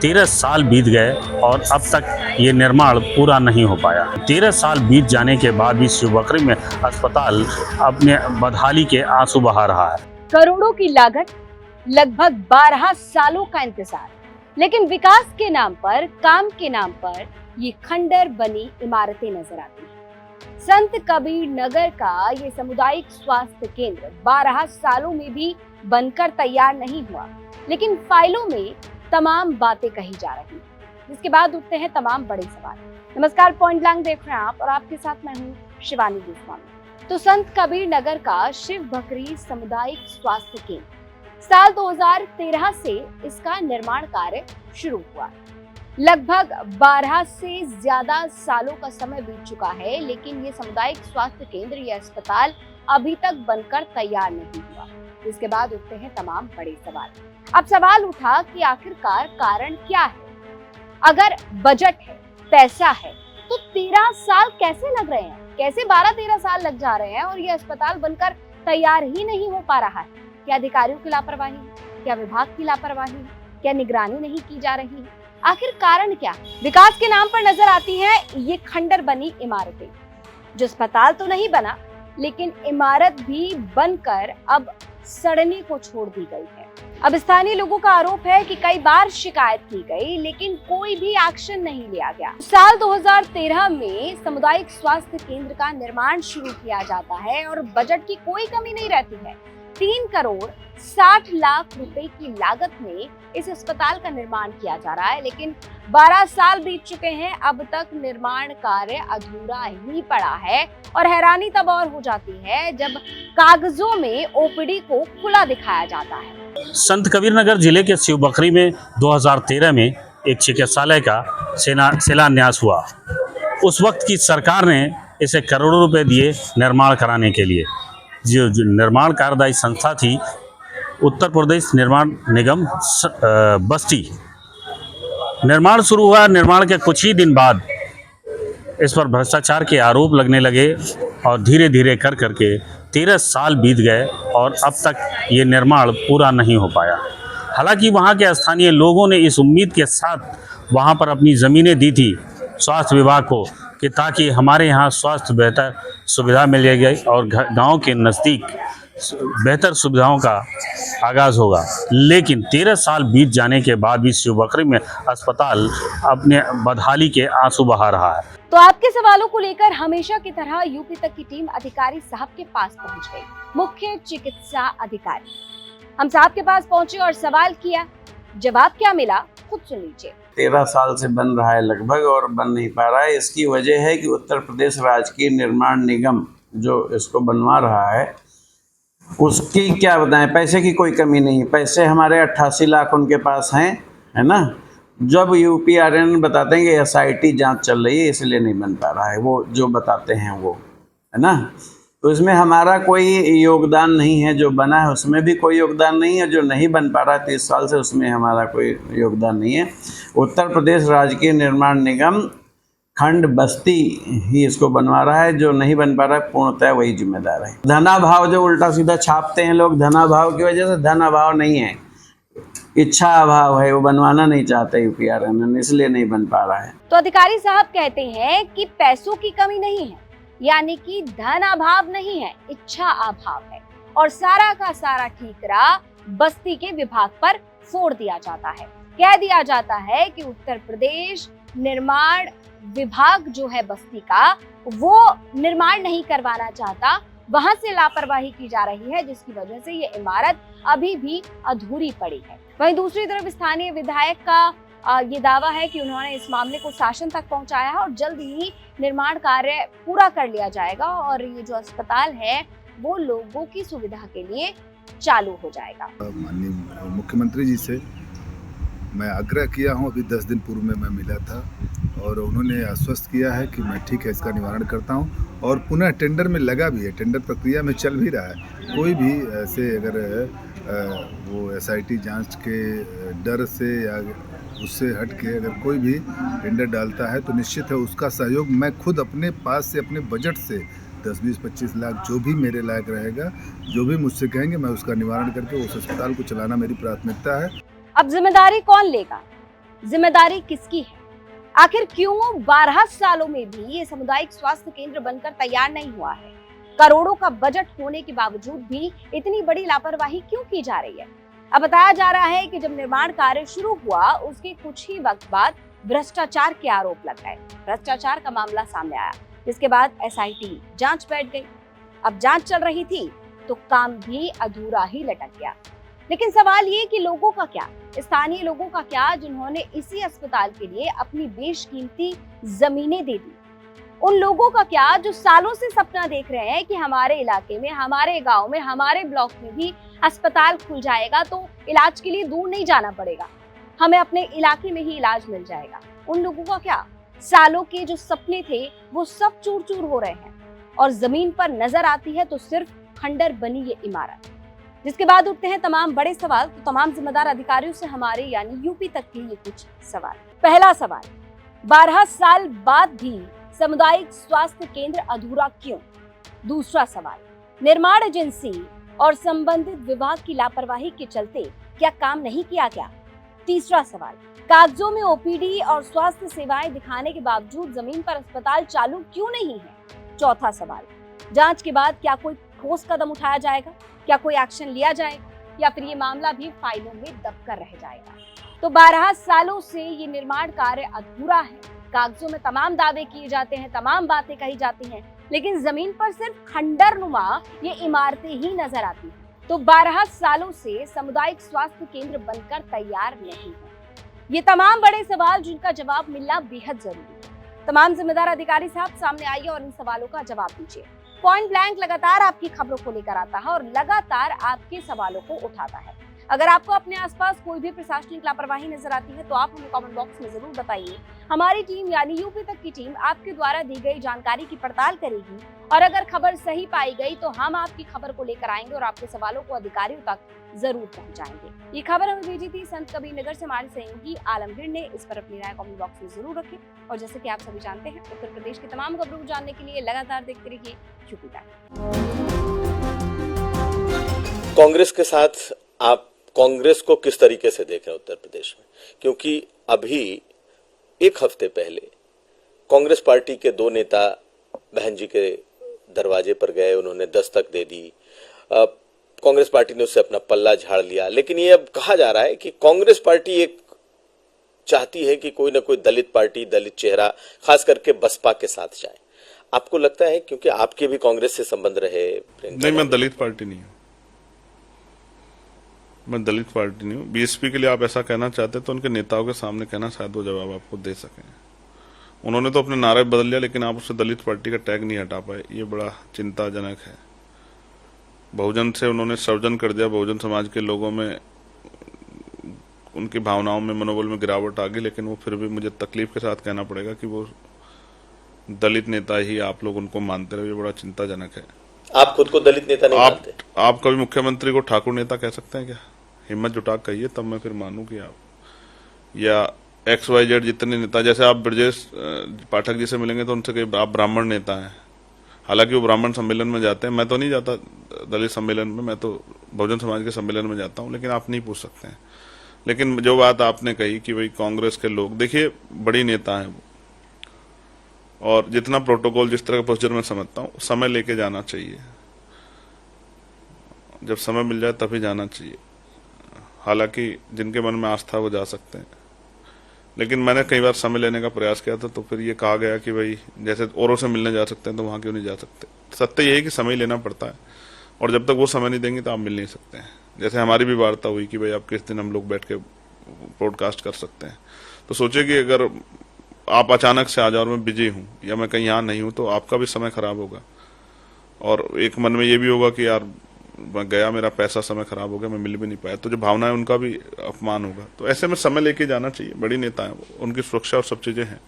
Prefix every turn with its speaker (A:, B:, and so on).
A: 13 साल बीत गए और अब तक ये निर्माण पूरा नहीं हो पाया। 13 साल बीत जाने के भी भी शिवबकरी में अस्पताल अपने बदहाली के आंसू बहा रहा है।
B: करोड़ों की लागत, लगभग 12 सालों का इंतजार, लेकिन विकास के नाम पर, काम के नाम पर ये खंडर बनी इमारतें नजर आती हैं। संत कबीर नगर का ये सामुदायिक स्वास्थ्य केंद्र 12 सालों में भी बनकर तैयार नहीं हुआ, लेकिन फाइलों में तमाम बातें कही जा रही हैं, जिसके बाद उठते हैं तमाम बड़े सवाल। नमस्कार, पॉइंट ब्लैंक देख रहे हैं आप और आपके साथ मैं हूँ शिवानी गोस्वामी। तो संत कबीर नगर का शिवबकरी सामुदायिक स्वास्थ्य केंद्र साल 2013 से इसका निर्माण कार्य शुरू हुआ। लगभग 12 से ज्यादा सालों का समय बीत चुका है, लेकिन ये सामुदायिक स्वास्थ्य केंद्र, ये अस्पताल अभी तक बनकर तैयार नहीं हुआ। इसके बाद उठते हैं तमाम बड़े सवाल। अब सवाल उठा कि आखिरकार कारण क्या है? अगर बजट है, पैसा है, तो 13 साल कैसे लग रहे हैं? कैसे 12-13 साल लग जा रहे हैं और ये अस्पताल बनकर तैयार ही नहीं हो पा रहा है? क्या अधिकारियों की लापरवाही, क्या विभाग की लापरवाही, क्या निगरानी नहीं की जा रही है? आखिर कारण क्या? विकास के नाम पर नजर आती हैं ये खंडर बनी इमारतें, जो अस्पताल तो नहीं बना, लेकिन इमारत भी बनकर अब सड़ने को छोड़ दी गई है। अब स्थानीय लोगों का आरोप है कि कई बार शिकायत की गई, लेकिन कोई भी एक्शन नहीं लिया गया। साल 2013 में सामुदायिक स्वास्थ्य केंद्र का निर्माण शुरू किया जाता है और बजट की कोई कमी नहीं रहती है। 3 करोड़ 60 लाख रुपए की लागत में इस अस्पताल का निर्माण किया जा रहा है, लेकिन 12 साल बीत चुके हैं, अब तक निर्माण कार्य अधूरा ही पड़ा है। और हैरानी तब और हो जाती है जब कागजों में ओपीडी को खुला दिखाया जाता है।
A: संत कबीर नगर जिले के शिवबकरी में 2013 में एक चिकित्सालय का शिलान्यास हुआ। उस वक्त की सरकार ने इसे करोड़ों रुपए दिए निर्माण कराने के लिए। जो निर्माण कार्यदायी संस्था थी उत्तर प्रदेश निर्माण निगम बस्ती। निर्माण शुरू हुआ। निर्माण के कुछ ही दिन बाद इस पर भ्रष्टाचार के आरोप लगने लगे और धीरे धीरे कर करके 13 साल बीत गए और अब तक ये निर्माण पूरा नहीं हो पाया। हालांकि वहाँ के स्थानीय लोगों ने इस उम्मीद के साथ वहाँ पर अपनी ज़मीनें दी थी स्वास्थ्य विभाग को कि ताकि हमारे यहाँ स्वास्थ्य बेहतर सुविधा मिल जाएगी और गांव के नज़दीक बेहतर सुविधाओं का आगाज़ होगा। लेकिन 13 साल बीत जाने के बाद भी शिवबकरी में अस्पताल अपने बदहाली के आंसू बहा रहा है।
B: तो आपके सवालों को लेकर हमेशा की तरह यूपी तक की टीम अधिकारी साहब के पास पहुंच गई। मुख्य चिकित्सा अधिकारी हम साहब के पास पहुंचे और सवाल किया। जवाब क्या मिला, खुद सुन लीजिए।
C: 13 साल से बन रहा है लगभग और बन नहीं पा रहा है। इसकी वजह है कि उत्तर प्रदेश राजकीय निर्माण निगम जो इसको बनवा रहा है, उसकी क्या बताएं, पैसे की कोई कमी नहीं। पैसे हमारे 88 लाख उनके पास हैं, है ना। जब यूपीआरएन बताते हैं कि SIT जांच चल रही है इसलिए नहीं बन पा रहा है, वो जो बताते हैं वो, है ना। तो इसमें हमारा कोई योगदान नहीं है। जो बना है उसमें भी कोई योगदान नहीं है, जो नहीं बन पा रहा है 30 साल से उसमें हमारा कोई योगदान नहीं है। उत्तर प्रदेश राजकीय निर्माण निगम खंड बस्ती ही इसको बनवा रहा है। जो नहीं बन पा रहा है पूर्णतः वही जिम्मेदार है। धनाभाव जो उल्टा सीधा छापते हैं लोग, धनाभाव की वजह से, धन अभाव नहीं है, इच्छा अभाव है। वो बनवाना नहीं चाहते यूपीआरएन, इसलिए नहीं बन पा रहा है।
B: तो अधिकारी साहब कहते हैं कि पैसों की कमी नहीं है, यानी कि धन अभाव नहीं है, इच्छा अभाव है, और सारा का सारा ठीकरा बस्ती के विभाग पर फोड़ दिया जाता है। कह दिया जाता है कि उत्तर प्रदेश निर्माण विभाग जो है बस्ती का, वो निर्माण नहीं करवाना चाहता, वहां से लापरवाही की जा रही है, जिसकी वजह से ये इमारत अभी भी अधूरी पड़ी है। वहीं दूसरी तरफ स्थानीय विधायक का ये दावा है कि उन्होंने इस मामले को शासन तक पहुंचाया है और जल्द ही निर्माण कार्य पूरा कर लिया जाएगा और ये जो अस्पताल है वो लोगों की सुविधा के लिए चालू हो जाएगा।
D: माननीय मुख्यमंत्री जी से मैं आग्रह किया हूं, अभी 10 दिन पूर्व में मैं मिला था और उन्होंने आश्वस्त किया है कि मैं ठीक है इसका निवारण करता हूं और पुनः टेंडर में लगा भी है, टेंडर प्रक्रिया में चल भी रहा है। कोई भी ऐसे अगर वो SIT जांच के डर से या उससे हट के अगर कोई भी टेंडर डालता है तो निश्चित है उसका सहयोग मैं खुद अपने पास से, अपने बजट से 10, 20, 25 लाख जो भी मेरे लायक रहेगा, जो भी मुझसे कहेंगे मैं उसका निवारण करके उस अस्पताल को चलाना मेरी प्राथमिकता है।
B: अब जिम्मेदारी कौन लेगा? जिम्मेदारी किसकी है? आखिर क्यों 12 सालों में भी ये सामुदायिक स्वास्थ्य केंद्र बनकर तैयार नहीं हुआ है? करोड़ों का बजट होने के बावजूद भी इतनी बड़ी लापरवाही क्यों की जा रही है? अब बताया जा रहा है कि जब निर्माण कार्य शुरू हुआ उसके कुछ ही वक्त बाद भ्रष्टाचार के आरोप लग गए। भ्रष्टाचार का मामला सामने आया, जिसके बाद एसआईटी जांच बैठ गई। अब जांच चल रही थी तो काम भी अधूरा ही लटक गया। लेकिन सवाल ये कि लोगों का क्या, स्थानीय लोगों का क्या, जिन्होंने इसी अस्पताल के लिए अपनी बेशकीमती जमीनें दे दी? उन लोगों का क्या जो सालों से सपना देख रहे हैं कि हमारे इलाके में, हमारे गांव में, हमारे ब्लॉक में भी अस्पताल खुल जाएगा तो इलाज के लिए दूर नहीं जाना पड़ेगा, हमें अपने इलाके में ही इलाज मिल जाएगा? उन लोगों का क्या? सालों के जो सपने थे वो सब चूर चूर हो रहे हैं और जमीन पर नजर आती है तो सिर्फ खंडर बनी ये इमारत। जिसके बाद उठते हैं तमाम बड़े सवाल। तो तमाम जिम्मेदार अधिकारियों से हमारे यानी यूपी तक के ये कुछ सवाल। पहला सवाल, 12 साल बाद भी सामुदायिक स्वास्थ्य केंद्र अधूरा क्यों? दूसरा सवाल, निर्माण एजेंसी और संबंधित विभाग की लापरवाही के चलते क्या काम नहीं किया गया? तीसरा सवाल, कागजों में ओपीडी और स्वास्थ्य सेवाएं दिखाने के बावजूद जमीन पर अस्पताल चालू क्यों नहीं है? चौथा सवाल, जांच के बाद क्या कोई ठोस कदम उठाया जाएगा? क्या कोई एक्शन लिया जाएगा या फिर ये मामला भी फाइलों में दबकर रह जाएगा? तो 12 सालों से ये निर्माण कार्य अधूरा है। कागजों में तमाम दावे किए जाते हैं, तमाम बातें कही जाती हैं, लेकिन जमीन पर सिर्फ खंडरनुमा ये इमारतें ही नजर आती हैं। तो 12 सालों से सामुदायिक स्वास्थ्य केंद्र बनकर तैयार नहीं है। ये तमाम बड़े सवाल जिनका जवाब मिलना बेहद जरूरी है। तमाम जिम्मेदार अधिकारी साहब सामने आइए और इन सवालों का जवाब दीजिए। पॉइंट ब्लैंक लगातार आपकी खबरों को लेकर आता है और लगातार आपके सवालों को उठाता है। अगर आपको अपने आसपास कोई भी प्रशासनिक लापरवाही नजर आती है तो आप हमें कमेंट बॉक्स में जरूर बताइए। हमारी टीम यानी यूपी तक की टीम आपके द्वारा दी गई जानकारी की पड़ताल करेगी और अगर खबर सही पाई गई तो हम आपकी खबर को लेकर आएंगे और आपके सवालों को अधिकारियों तक जरूर पहुंचाएंगे। ये खबर हमें भेजी थी संत कबीर नगर से हमारे सहयोगी आलमगीर ने। इस पर अपनी राय कमेंट बॉक्स में जरूर रखें और जैसे कि आप सभी जानते हैं, उत्तर प्रदेश की तमाम खबरों को जानने के लिए लगातार देखते रहिए यूपी तक।
E: कांग्रेस के साथ आप कांग्रेस को किस तरीके से देख रहे हैं उत्तर प्रदेश में? क्योंकि अभी एक हफ्ते पहले कांग्रेस पार्टी के 2 नेता बहन जी के दरवाजे पर गए, उन्होंने दस्तक दे दी। कांग्रेस पार्टी ने उससे अपना पल्ला झाड़ लिया, लेकिन ये अब कहा जा रहा है कि कांग्रेस पार्टी एक चाहती है कि कोई ना कोई दलित पार्टी, दलित चेहरा खास करके बसपा के साथ जाए। आपको लगता है, क्योंकि आपके भी कांग्रेस से संबंध रहे?
F: नहीं, मैं दलित पार्टी नहीं हूँ, मैं दलित पार्टी नहीं हूँ। बीएसपी के लिए आप ऐसा कहना चाहते तो उनके नेताओं के सामने कहना, शायद वो जवाब आपको दे सकें। उन्होंने तो अपने नारे बदल लिया, लेकिन आप उससे दलित पार्टी का टैग नहीं हटा पाए। ये बड़ा चिंताजनक है। बहुजन से उन्होंने सर्वजन कर दिया, बहुजन समाज के लोगों में, उनकी भावनाओं में, मनोबल में गिरावट आ गई, लेकिन वो फिर भी मुझे तकलीफ के साथ कहना पड़ेगा कि वो दलित नेता ही आप लोग उनको मानते रहे। ये बड़ा चिंताजनक है।
E: आप खुद को दलित नेता नहीं मानते?
F: आप कभी मुख्यमंत्री को ठाकुर नेता कह सकते हैं क्या? हिम्मत जुटा कहिए, तब मैं फिर मानूं कि आप, या XYZ जितने नेता, जैसे आप ब्रजेश पाठक जी से मिलेंगे तो उनसे कहीं आप ब्राह्मण नेता हैं, हालांकि वो ब्राह्मण सम्मेलन में जाते हैं। मैं तो नहीं जाता दलित सम्मेलन में, मैं तो बहुजन समाज के सम्मेलन में जाता हूं, लेकिन आप नहीं पूछ सकते हैं। लेकिन जो बात आपने कही कि भाई कांग्रेस के लोग, देखिए बड़ी नेता है वो, और जितना प्रोटोकॉल, जिस तरह का प्रोसीजर मैं समझता हूँ, समय लेके जाना चाहिए। जब समय मिल जाए तभी जाना चाहिए। हालांकि जिनके मन में आस्था वो जा सकते हैं, लेकिन मैंने कई बार समय लेने का प्रयास किया था, तो फिर ये कहा गया कि भाई जैसे औरों से मिलने जा सकते हैं तो वहां क्यों नहीं जा सकते। सत्य यही कि समय लेना पड़ता है, और जब तक वो समय नहीं देंगे तो आप मिल नहीं सकते हैं। जैसे हमारी भी वार्ता हुई कि भाई आप किस दिन हम लोग बैठ के ब्रॉडकास्ट कर सकते हैं, तो सोचे कि अगर आप अचानक से आ जाओ और मैं बिजी हूँ या मैं कहीं यहाँ नहीं हूँ तो आपका भी समय खराब होगा, और एक मन में ये भी होगा कि यार मैं गया, मेरा पैसा समय खराब हो गया, मैं मिल भी नहीं पाया, तो जो भावना है उनका भी अपमान होगा। तो ऐसे में समय लेके जाना चाहिए। बड़ी नेता है, उनकी सुरक्षा और सब चीजें हैं।